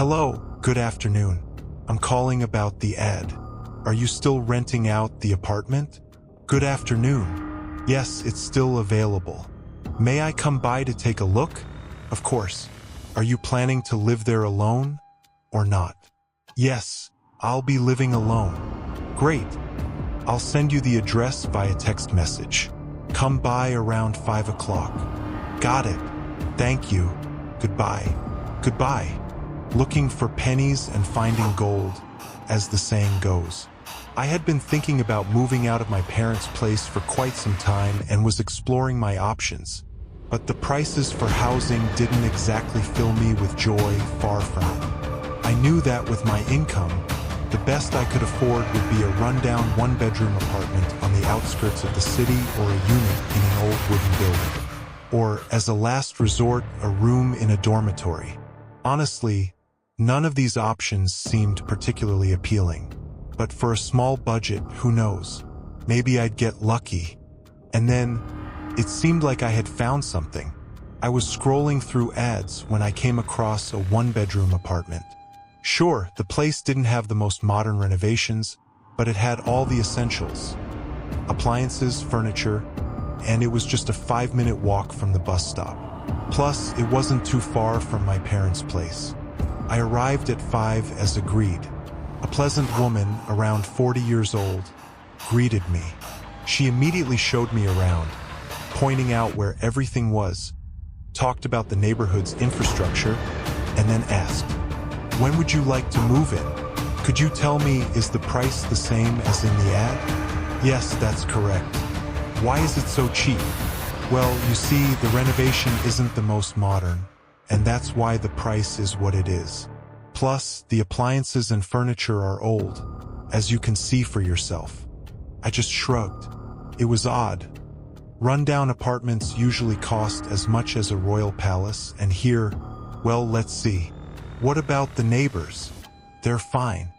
Hello, good afternoon. I'm calling about the ad. Are you still renting out the apartment? Good afternoon. Yes, it's still available. May I come by to take a look? Of course. Are you planning to live there alone or not? Yes, I'll be living alone. Great. I'll send you the address via text message. Come by around 5 o'clock. Got it. Thank you. Goodbye. Goodbye. Looking for pennies and finding gold, as the saying goes. I had been thinking about moving out of my parents' place for quite some time and was exploring my options. But the prices for housing didn't exactly fill me with joy, far from it. I knew that with my income, the best I could afford would be a rundown one-bedroom apartment on the outskirts of the city or a unit in an old wooden building. Or, as a last resort, a room in a dormitory. Honestly, none of these options seemed particularly appealing. But for a small budget, who knows? Maybe I'd get lucky. And then, it seemed like I had found something. I was scrolling through ads when I came across a one-bedroom apartment. Sure, the place didn't have the most modern renovations, but it had all the essentials. Appliances, furniture, and it was just a 5-minute walk from the bus stop. Plus, it wasn't too far from my parents' place. I arrived at 5 as agreed. A pleasant woman, around 40 years old, greeted me. She immediately showed me around, pointing out where everything was, talked about the neighborhood's infrastructure, and then asked, "When would you like to move in? Could you tell me, is the price the same as in the ad?" "Yes, that's correct." "Why is it so cheap?" "Well, you see, the renovation isn't the most modern, and that's why the price is what it is. Plus, the appliances and furniture are old, as you can see for yourself." I just shrugged. It was odd. Rundown apartments usually cost as much as a royal palace, and here, well, let's see. What about the neighbors? They're fine.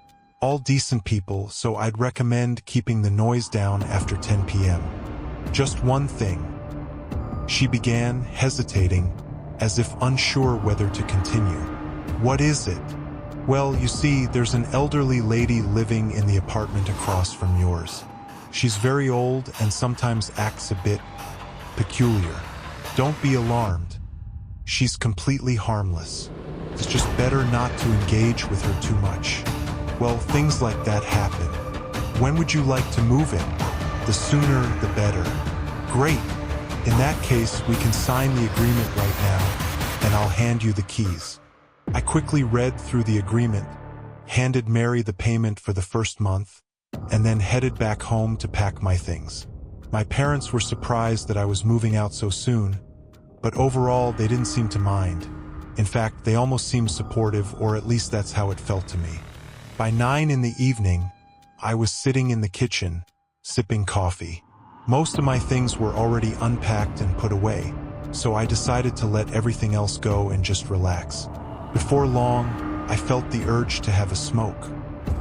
All decent people, so I'd recommend keeping the noise down after 10 p.m. Just one thing. She began, hesitating, as if unsure whether to continue. "What is it?" "Well, you see, there's an elderly lady living in the apartment across from yours. She's very old and sometimes acts a bit peculiar. Don't be alarmed. She's completely harmless. It's just better not to engage with her too much." "Well, things like that happen. When would you like to move in?" "The sooner, the better." "Great. In that case, we can sign the agreement right now, and I'll hand you the keys." I quickly read through the agreement, handed Mary the payment for the first month, and then headed back home to pack my things. My parents were surprised that I was moving out so soon, but overall they didn't seem to mind. In fact, they almost seemed supportive, or at least that's how it felt to me. By 9 in the evening, I was sitting in the kitchen, sipping coffee. Most of my things were already unpacked and put away, so I decided to let everything else go and just relax. Before long, I felt the urge to have a smoke.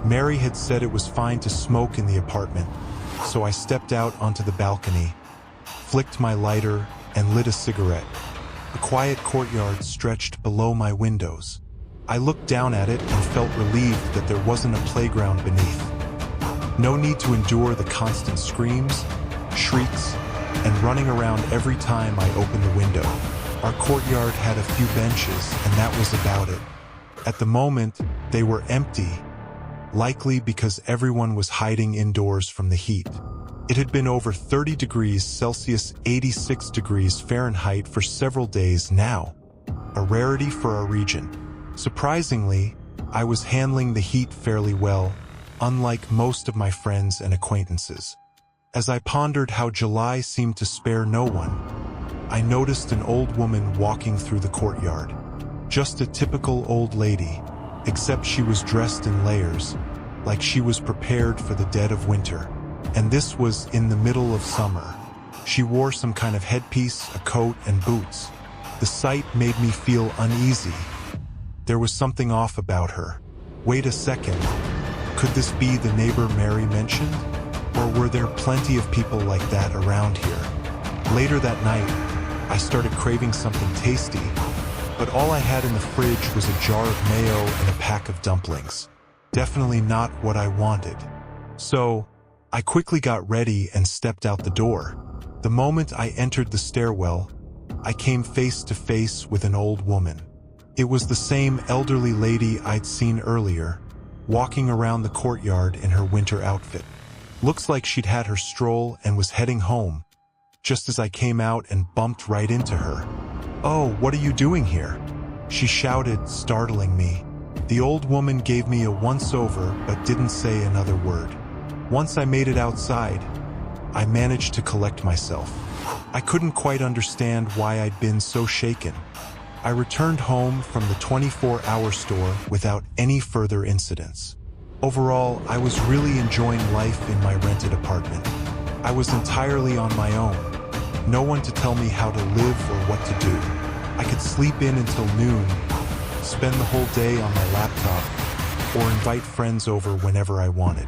Mary had said it was fine to smoke in the apartment, so I stepped out onto the balcony, flicked my lighter, and lit a cigarette. A quiet courtyard stretched below my windows. I looked down at it and felt relieved that there wasn't a playground beneath. No need to endure the constant screams, shrieks, and running around every time I opened the window. Our courtyard had a few benches, and that was about it. At the moment, they were empty, likely because everyone was hiding indoors from the heat. It had been over 30 degrees Celsius, 86 degrees Fahrenheit for several days now, a rarity for our region. Surprisingly, I was handling the heat fairly well, unlike most of my friends and acquaintances. As I pondered how July seemed to spare no one, I noticed an old woman walking through the courtyard. Just a typical old lady, except she was dressed in layers, like she was prepared for the dead of winter. And this was in the middle of summer. She wore some kind of headpiece, a coat, and boots. The sight made me feel uneasy. There was something off about her. Wait a second. Could this be the neighbor Mary mentioned? Or were there plenty of people like that around here? Later that night, I started craving something tasty, but all I had in the fridge was a jar of mayo and a pack of dumplings. Definitely not what I wanted. So, I quickly got ready and stepped out the door. The moment I entered the stairwell, I came face to face with an old woman. It was the same elderly lady I'd seen earlier, walking around the courtyard in her winter outfit. Looks like she'd had her stroll and was heading home, just as I came out and bumped right into her. "Oh, what are you doing here?" she shouted, startling me. The old woman gave me a once-over but didn't say another word. Once I made it outside, I managed to collect myself. I couldn't quite understand why I'd been so shaken. I returned home from the 24-hour store without any further incidents. Overall, I was really enjoying life in my rented apartment. I was entirely on my own. No one to tell me how to live or what to do. I could sleep in until noon, spend the whole day on my laptop, or invite friends over whenever I wanted.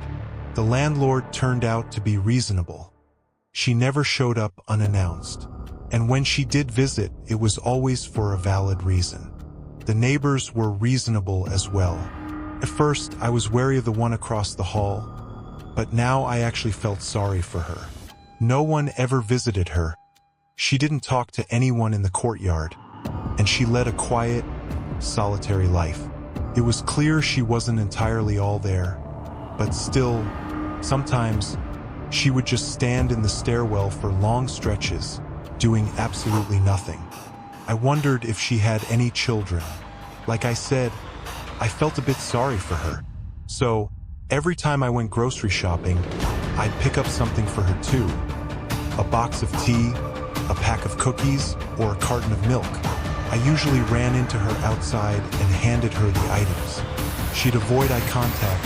The landlord turned out to be reasonable. She never showed up unannounced, and when she did visit, it was always for a valid reason. The neighbors were reasonable as well. At first, I was wary of the one across the hall, but now I actually felt sorry for her. No one ever visited her. She didn't talk to anyone in the courtyard, and she led a quiet, solitary life. It was clear she wasn't entirely all there, but still, sometimes, she would just stand in the stairwell for long stretches, doing absolutely nothing. I wondered if she had any children. Like I said, I felt a bit sorry for her. So, every time I went grocery shopping, I'd pick up something for her too. A box of tea, a pack of cookies, or a carton of milk. I usually ran into her outside and handed her the items. She'd avoid eye contact,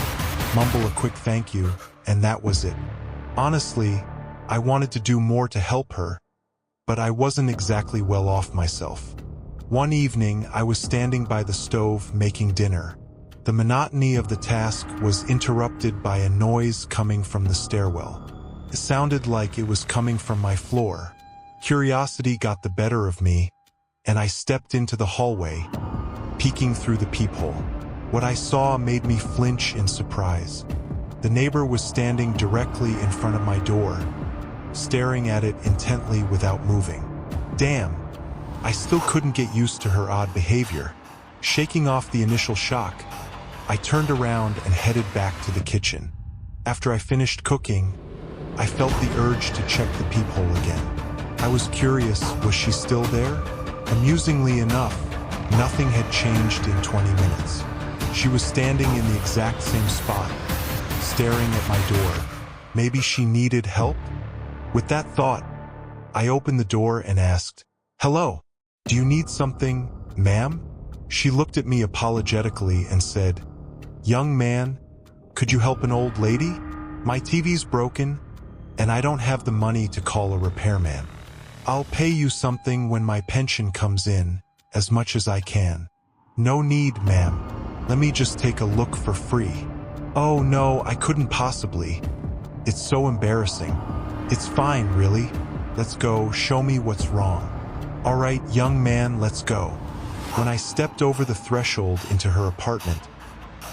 mumble a quick thank you, and that was it. Honestly, I wanted to do more to help her, but I wasn't exactly well off myself. One evening, I was standing by the stove making dinner. The monotony of the task was interrupted by a noise coming from the stairwell. It sounded like it was coming from my floor. Curiosity got the better of me, and I stepped into the hallway, peeking through the peephole. What I saw made me flinch in surprise. The neighbor was standing directly in front of my door, staring at it intently without moving. Damn, I still couldn't get used to her odd behavior. Shaking off the initial shock, I turned around and headed back to the kitchen. After I finished cooking, I felt the urge to check the peephole again. I was curious, was she still there? Amusingly enough, nothing had changed in 20 minutes. She was standing in the exact same spot, staring at my door. Maybe she needed help? With that thought, I opened the door and asked, "Hello, do you need something, ma'am?" She looked at me apologetically and said, "Young man, could you help an old lady? My TV's broken, and I don't have the money to call a repairman. I'll pay you something when my pension comes in, as much as I can." "No need, ma'am. Let me just take a look for free." "Oh no, I couldn't possibly. It's so embarrassing." "It's fine, really. Let's go, show me what's wrong." "All right, young man, let's go." When I stepped over the threshold into her apartment,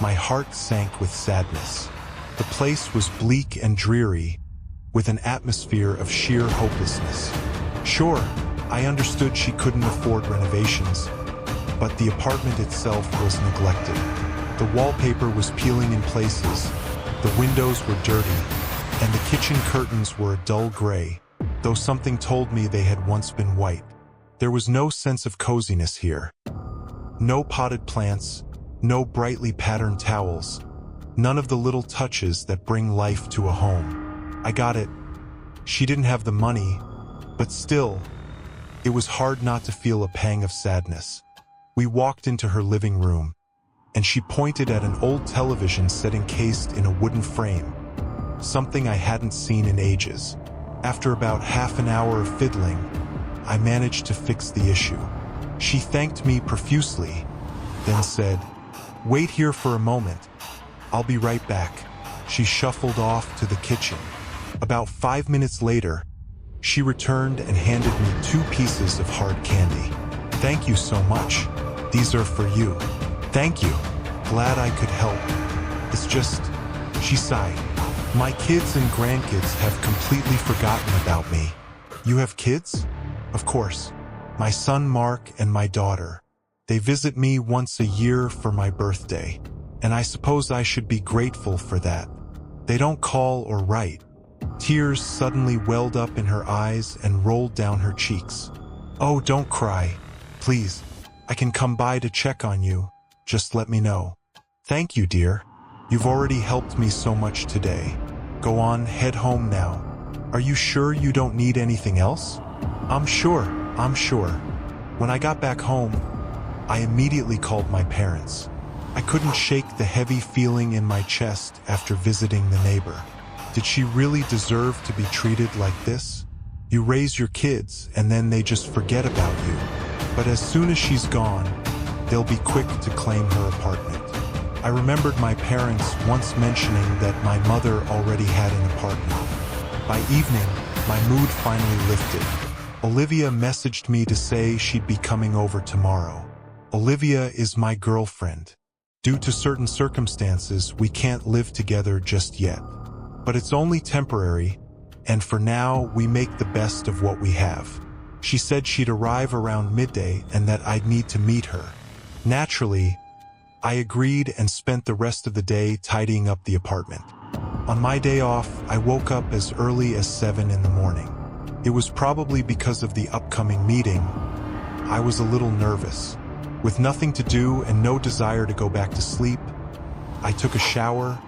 my heart sank with sadness. The place was bleak and dreary, with an atmosphere of sheer hopelessness. Sure, I understood she couldn't afford renovations, but the apartment itself was neglected. The wallpaper was peeling in places, the windows were dirty, and the kitchen curtains were a dull gray, though something told me they had once been white. There was no sense of coziness here. No potted plants, no brightly patterned towels, none of the little touches that bring life to a home. I got it. She didn't have the money, but still, it was hard not to feel a pang of sadness. We walked into her living room, and she pointed at an old television set encased in a wooden frame, something I hadn't seen in ages. After about half an hour of fiddling, I managed to fix the issue. She thanked me profusely, then said, "Wait here for a moment. I'll be right back." She shuffled off to the kitchen. About 5 minutes later, she returned and handed me 2 pieces of hard candy. "Thank you so much." These are for you. Thank you. Glad I could help. It's just, she sighed. My kids and grandkids have completely forgotten about me. You have kids? Of course. My son Mark and my daughter. They visit me once a year for my birthday, and I suppose I should be grateful for that. They don't call or write. Tears suddenly welled up in her eyes and rolled down her cheeks. Oh, don't cry. Please. I can come by to check on you. Just let me know. Thank you, dear. You've already helped me so much today. Go on, head home now. Are you sure you don't need anything else? I'm sure. When I got back home, I immediately called my parents. I couldn't shake the heavy feeling in my chest after visiting the neighbor. Did she really deserve to be treated like this? You raise your kids and then they just forget about you. But as soon as she's gone, they'll be quick to claim her apartment. I remembered my parents once mentioning that my mother already had an apartment. By evening, my mood finally lifted. Olivia messaged me to say she'd be coming over tomorrow. Olivia is my girlfriend. Due to certain circumstances, we can't live together just yet. But it's only temporary, and for now, we make the best of what we have. She said she'd arrive around midday and that I'd need to meet her. Naturally, I agreed and spent the rest of the day tidying up the apartment. On my day off, I woke up as early as 7 in the morning. It was probably because of the upcoming meeting. I was a little nervous. With nothing to do and no desire to go back to sleep, I took a shower,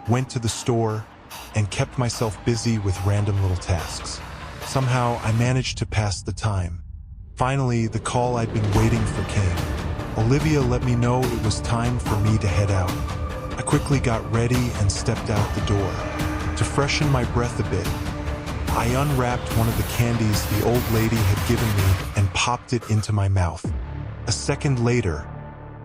went to the store, and kept myself busy with random little tasks. Somehow, I managed to pass the time. Finally, the call I'd been waiting for came. Olivia let me know it was time for me to head out. I quickly got ready and stepped out the door. To freshen my breath a bit, I unwrapped one of the candies the old lady had given me and popped it into my mouth. A second later,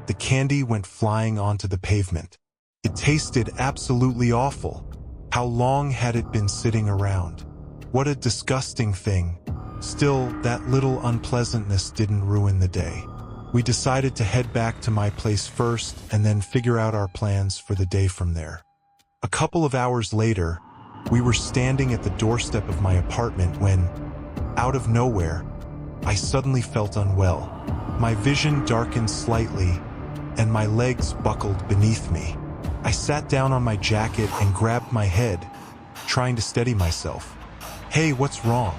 the candy went flying onto the pavement. It tasted absolutely awful. How long had it been sitting around? What a disgusting thing. Still, that little unpleasantness didn't ruin the day. We decided to head back to my place first and then figure out our plans for the day from there. A couple of hours later, we were standing at the doorstep of my apartment when, out of nowhere, I suddenly felt unwell. My vision darkened slightly, and my legs buckled beneath me. I sat down on my jacket and grabbed my head, trying to steady myself. Hey, what's wrong?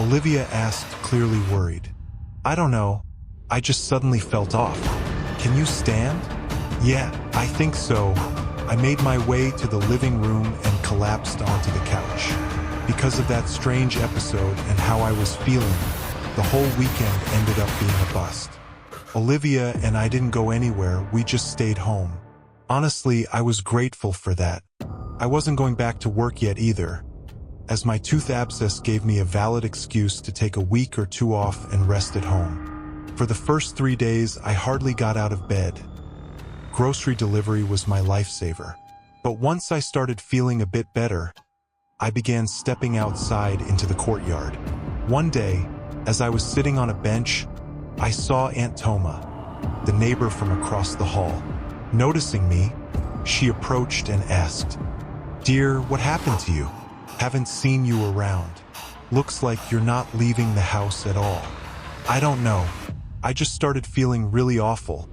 Olivia asked, clearly worried. I don't know. I just suddenly felt off. Can you stand? Yeah, I think so. I made my way to the living room and collapsed onto the couch. Because of that strange episode and how I was feeling, the whole weekend ended up being a bust. Olivia and I didn't go anywhere, we just stayed home. Honestly, I was grateful for that. I wasn't going back to work yet either, as my tooth abscess gave me a valid excuse to take a week or two off and rest at home. For the first 3 days, I hardly got out of bed. Grocery delivery was my lifesaver. But once I started feeling a bit better, I began stepping outside into the courtyard. One day, as I was sitting on a bench, I saw Aunt Toma, the neighbor from across the hall. Noticing me, she approached and asked, "Dear, what happened to you? Haven't seen you around. Looks like you're not leaving the house at all." I don't know. I just started feeling really awful.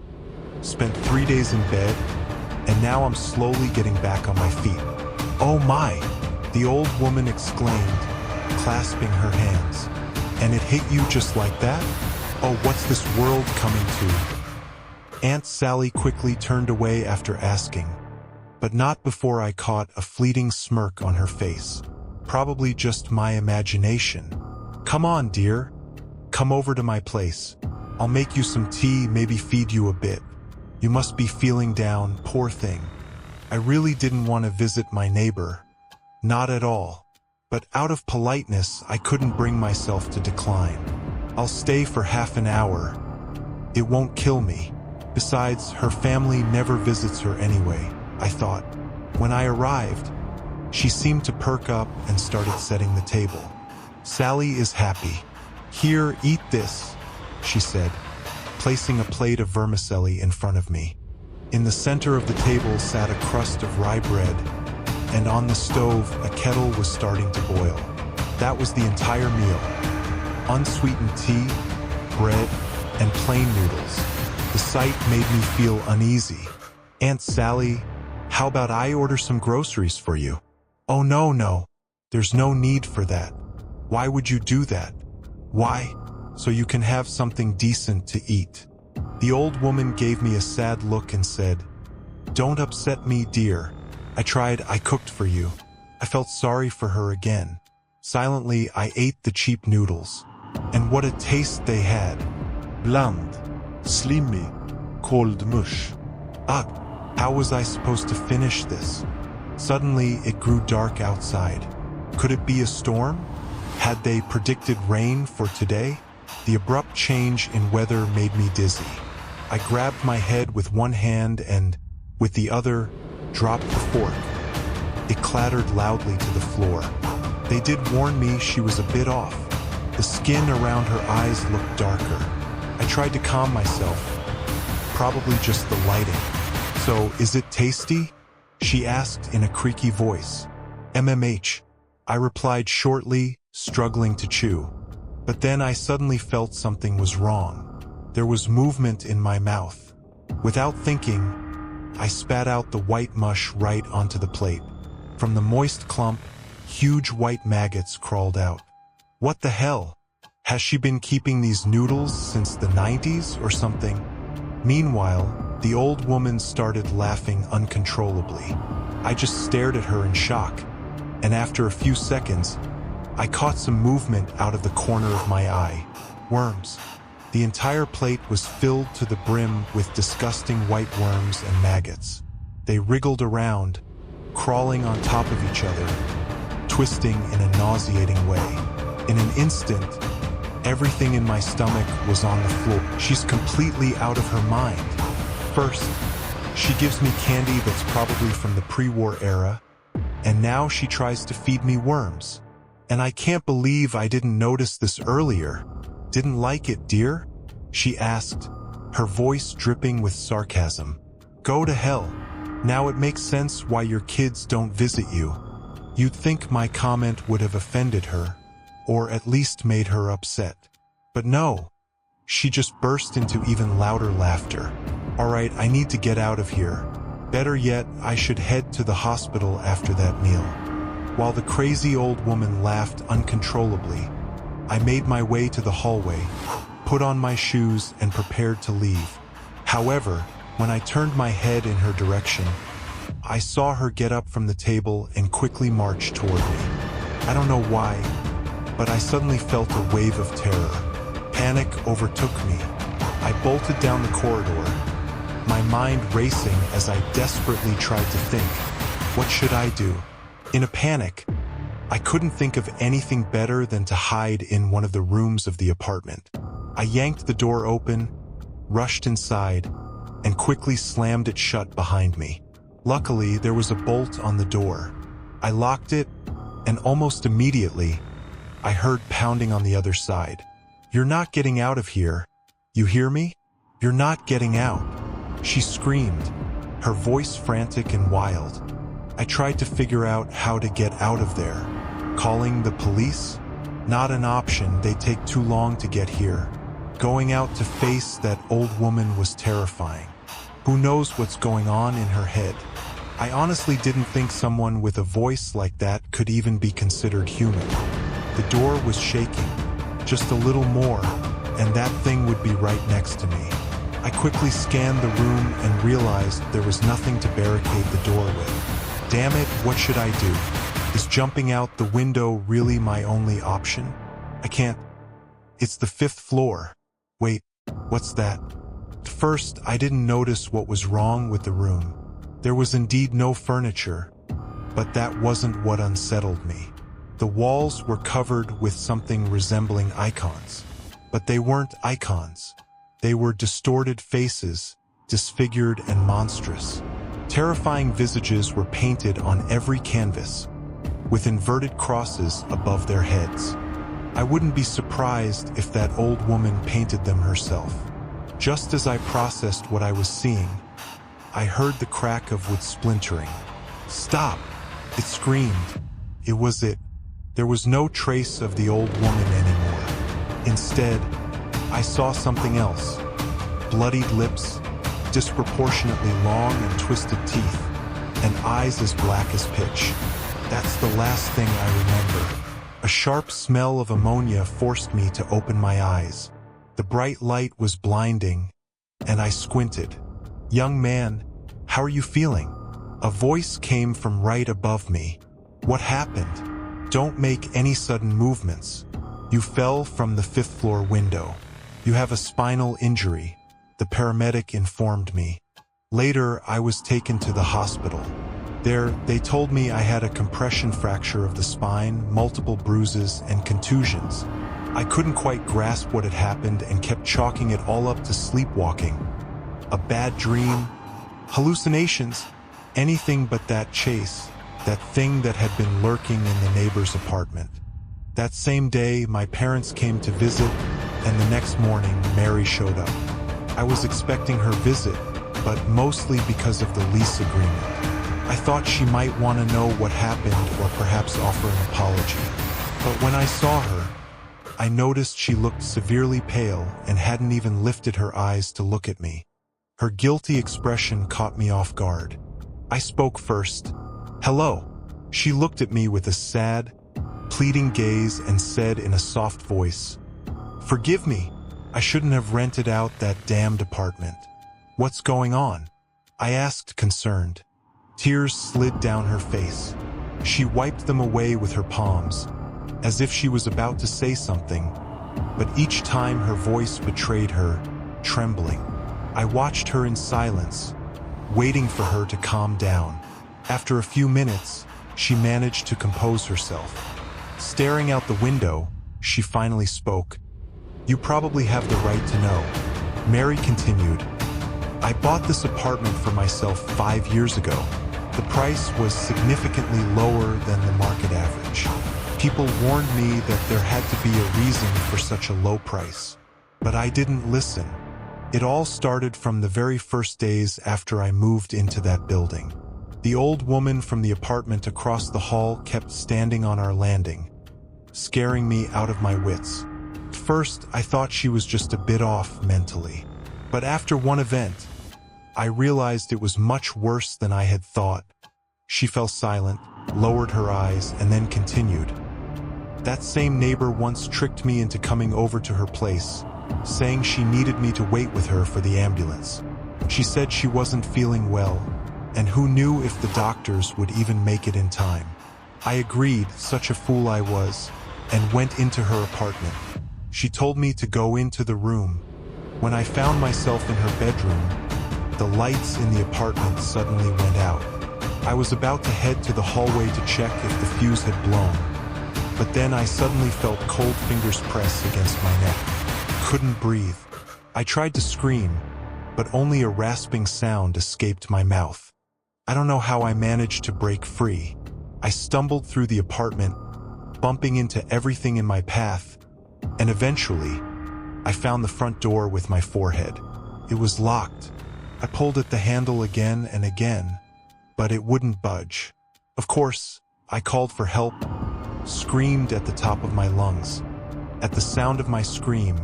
Spent 3 days in bed, and now I'm slowly getting back on my feet. "Oh my!" the old woman exclaimed, clasping her hands. "And it hit you just like that? Oh, what's this world coming to?" Aunt Sally quickly turned away after asking, but not before I caught a fleeting smirk on her face. Probably just my imagination. "Come on, dear. Come over to my place. I'll make you some tea, maybe feed you a bit. You must be feeling down, poor thing." I really didn't want to visit my neighbor. Not at all. But out of politeness, I couldn't bring myself to decline. "I'll stay for half an hour. It won't kill me. Besides, her family never visits her anyway," I thought. When I arrived, she seemed to perk up and started setting the table. "Sally is happy. Here, eat this," she said. placing a plate of vermicelli in front of me. In the center of the table sat a crust of rye bread, and on the stove, a kettle was starting to boil. That was the entire meal. Unsweetened tea, bread, and plain noodles. The sight made me feel uneasy. "Aunt Sally, how about I order some groceries for you?" "Oh no, there's no need for that. Why would you do that?" "Why? So you can have something decent to eat." The old woman gave me a sad look and said, "Don't upset me, dear. I cooked for you." I felt sorry for her again. Silently, I ate the cheap noodles. And what a taste they had. Bland, slimy, cold mush. Ugh, how was I supposed to finish this? Suddenly, it grew dark outside. Could it be a storm? Had they predicted rain for today? The abrupt change in weather made me dizzy. I grabbed my head with one hand and, with the other, dropped the fork. It clattered loudly to the floor. They did warn me she was a bit off. The skin around her eyes looked darker. I tried to calm myself. Probably just the lighting. "So, is it tasty?" she asked in a creaky voice. "MMH. I replied shortly, struggling to chew. But then I suddenly felt something was wrong. There was movement in my mouth. Without thinking, I spat out the white mush right onto the plate. From the moist clump, huge white maggots crawled out. What the hell? Has she been keeping these noodles since the 90s or something? Meanwhile, the old woman started laughing uncontrollably. I just stared at her in shock, and after a few seconds, I caught some movement out of the corner of my eye. Worms. The entire plate was filled to the brim with disgusting white worms and maggots. They wriggled around, crawling on top of each other, twisting in a nauseating way. In an instant, everything in my stomach was on the floor. She's completely out of her mind. First, she gives me candy that's probably from the pre-war era, and now she tries to feed me worms. And I can't believe I didn't notice this earlier. "Didn't like it, dear?" she asked, her voice dripping with sarcasm. "Go to hell. Now it makes sense why your kids don't visit you." You'd think my comment would have offended her, or at least made her upset. But no, she just burst into even louder laughter. "All right, I need to get out of here. Better yet, I should head to the hospital after that meal." While the crazy old woman laughed uncontrollably, I made my way to the hallway, put on my shoes, and prepared to leave. However, when I turned my head in her direction, I saw her get up from the table and quickly march toward me. I don't know why, but I suddenly felt a wave of terror. Panic overtook me. I bolted down the corridor, my mind racing as I desperately tried to think, what should I do? In a panic, I couldn't think of anything better than to hide in one of the rooms of the apartment. I yanked the door open, rushed inside, and quickly slammed it shut behind me. Luckily, there was a bolt on the door. I locked it, and almost immediately, I heard pounding on the other side. "You're not getting out of here. You hear me? You're not getting out," she screamed, her voice frantic and wild. I tried to figure out how to get out of there. Calling the police? Not an option, they take too long to get here. Going out to face that old woman was terrifying. Who knows what's going on in her head? I honestly didn't think someone with a voice like that could even be considered human. The door was shaking. Just a little more, and that thing would be right next to me. I quickly scanned the room and realized there was nothing to barricade the door with. Damn it, what should I do? Is jumping out the window really my only option? I can't. It's the 5th floor. Wait, what's that? At first, I didn't notice what was wrong with the room. There was indeed no furniture, but that wasn't what unsettled me. The walls were covered with something resembling icons, but they weren't icons. They were distorted faces, disfigured and monstrous. Terrifying visages were painted on every canvas, with inverted crosses above their heads. I wouldn't be surprised if that old woman painted them herself. Just as I processed what I was seeing, I heard the crack of wood splintering. "Stop!" It screamed. It was it. There was no trace of the old woman anymore. Instead, I saw something else. Bloodied lips, disproportionately long and twisted teeth, and eyes as black as pitch. That's the last thing I remember. A sharp smell of ammonia forced me to open my eyes. The bright light was blinding, and I squinted. "Young man, how are you feeling?" A voice came from right above me. "What happened? Don't make any sudden movements. You fell from the 5th floor window. You have a spinal injury," the paramedic informed me. Later, I was taken to the hospital. There, they told me I had a compression fracture of the spine, multiple bruises, and contusions. I couldn't quite grasp what had happened and kept chalking it all up to sleepwalking. A bad dream, hallucinations, anything but that chase, that thing that had been lurking in the neighbor's apartment. That same day, my parents came to visit, and the next morning, Mary showed up. I was expecting her visit, but mostly because of the lease agreement. I thought she might want to know what happened or perhaps offer an apology. But when I saw her, I noticed she looked severely pale and hadn't even lifted her eyes to look at me. Her guilty expression caught me off guard. I spoke first. "Hello." She looked at me with a sad, pleading gaze and said in a soft voice, "Forgive me. I shouldn't have rented out that damned apartment." "What's going on?" I asked, concerned. Tears slid down her face. She wiped them away with her palms, as if she was about to say something, but each time her voice betrayed her, trembling. I watched her in silence, waiting for her to calm down. After a few minutes, she managed to compose herself. Staring out the window, she finally spoke. "You probably have the right to know." Mary continued, "I bought this apartment for myself 5 years ago. The price was significantly lower than the market average. People warned me that there had to be a reason for such a low price. But I didn't listen. It all started from the very first days after I moved into that building. The old woman from the apartment across the hall kept standing on our landing, scaring me out of my wits. At first, I thought she was just a bit off mentally. But after one event, I realized it was much worse than I had thought. She fell silent, lowered her eyes, and then continued. "That same neighbor once tricked me into coming over to her place, saying she needed me to wait with her for the ambulance. She said she wasn't feeling well, and who knew if the doctors would even make it in time. I agreed, such a fool I was, and went into her apartment. She told me to go into the room. When I found myself in her bedroom, the lights in the apartment suddenly went out. I was about to head to the hallway to check if the fuse had blown, but then I suddenly felt cold fingers press against my neck. Couldn't breathe. I tried to scream, but only a rasping sound escaped my mouth. I don't know how I managed to break free. I stumbled through the apartment, bumping into everything in my path, and eventually, I found the front door with my forehead. It was locked. I pulled at the handle again and again, but it wouldn't budge. Of course, I called for help, screamed at the top of my lungs. At the sound of my scream,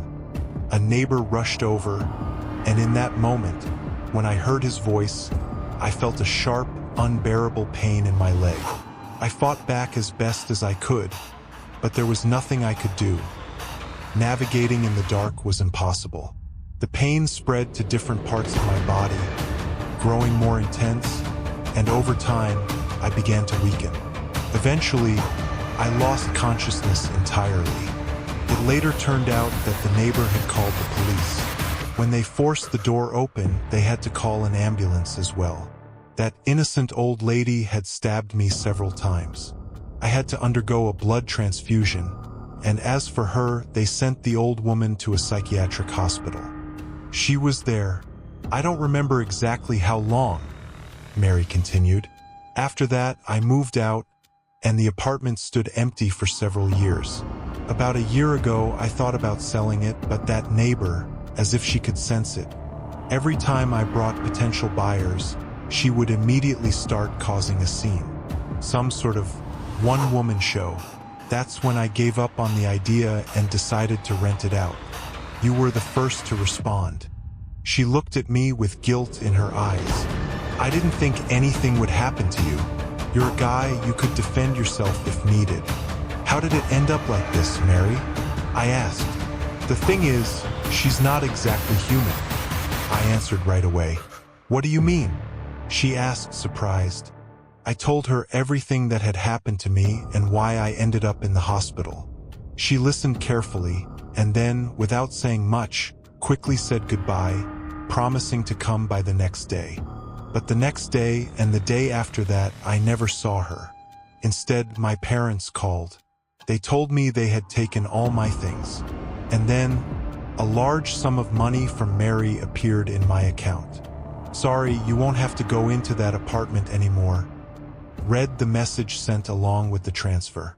a neighbor rushed over, and in that moment, when I heard his voice, I felt a sharp, unbearable pain in my leg. I fought back as best as I could, but there was nothing I could do. Navigating in the dark was impossible. The pain spread to different parts of my body, growing more intense, and over time, I began to weaken. Eventually, I lost consciousness entirely. It later turned out that the neighbor had called the police. When they forced the door open, they had to call an ambulance as well. That innocent old lady had stabbed me several times. I had to undergo a blood transfusion, and as for her, they sent the old woman to a psychiatric hospital. She was there. I don't remember exactly how long, Mary continued. After that, I moved out, and the apartment stood empty for several years. About a year ago, I thought about selling it, but that neighbor, as if she could sense it. Every time I brought potential buyers, she would immediately start causing a scene. Some sort of one-woman show. That's when I gave up on the idea and decided to rent it out. You were the first to respond. She looked at me with guilt in her eyes. I didn't think anything would happen to you. You're a guy, you could defend yourself if needed. How did it end up like this, Mary? I asked. The thing is, she's not exactly human. I answered right away. What do you mean? She asked, surprised. I told her everything that had happened to me and why I ended up in the hospital. She listened carefully, and then, without saying much, quickly said goodbye, promising to come by the next day. But the next day and the day after that, I never saw her. Instead, my parents called. They told me they had taken all my things. And then, a large sum of money from Mary appeared in my account. Sorry, you won't have to go into that apartment anymore. Read the message sent along with the transfer.